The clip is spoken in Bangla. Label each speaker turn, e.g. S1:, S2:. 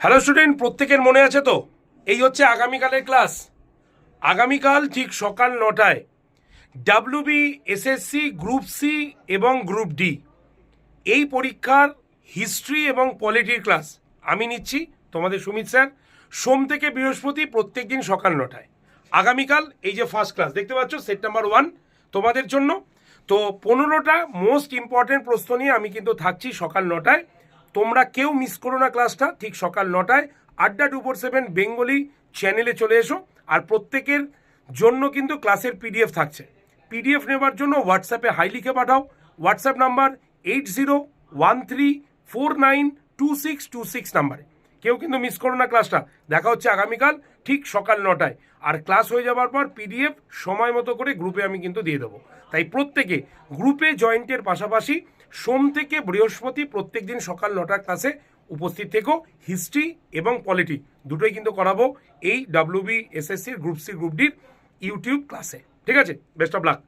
S1: হ্যালো স্টুডেন্ট, প্রত্যেকের মনে আছে তো এই হচ্ছে আগামীকালের ক্লাস। আগামীকাল ঠিক সকাল 9টায় ডাব্লিউবি, এসএসসি, গ্রুপ সি এবং গ্রুপ ডি এই পরীক্ষার হিস্ট্রি এবং পলিটির ক্লাস আমি নিচ্ছি, তোমাদের সুমিত স্যার। সোম থেকে বৃহস্পতি প্রত্যেক দিন সকাল 9টায়। আগামীকাল এই যে ফার্স্ট ক্লাস দেখতে পাচ্ছ, সেট নাম্বার 1 তোমাদের জন্য। তো 15টা মোস্ট ইম্পর্টেন্ট প্রশ্ন নিয়ে আমি কিন্তু থাকছি সকাল 9টায়। তোমরা কেউ মিস করো না ক্লাসটা, ঠিক সকাল 9টায় আড্ডা 247 বেঙ্গলি চ্যানেলে চলে এসো। আর প্রত্যেকের জন্য কিন্তু ক্লাসের পিডিএফ থাকছে। পিডিএফ নেবার জন্য হোয়াটসঅ্যাপে হাই লিখে পাঠাও। হোয়াটসঅ্যাপ নাম্বার 8013492626 নাম্বারে। কেউ কিন্তু মিস করো না ক্লাসটা। দেখা হচ্ছে আগামীকাল ঠিক সকাল 9টায়। আর ক্লাস হয়ে যাওয়ার পর পিডিএফ সময় মতো করে গ্রুপে আমি কিন্তু দিয়ে দেবো। তাই প্রত্যেকে গ্রুপে জয়েন্টের পাশাপাশি সোম থেকে বৃহস্পতি প্রত্যেক দিন সকাল 9টার ক্লাসে উপস্থিত থেকো। হিস্ট্রি এবং পলিটি দুটোই কিন্তু করাবো এই ডাব্লিউবি, এসএসসির, গ্রুপ সি, গ্রুপ ডির ইউটিউব ক্লাসে। ঠিক আছে, বেস্ট অফ লাক।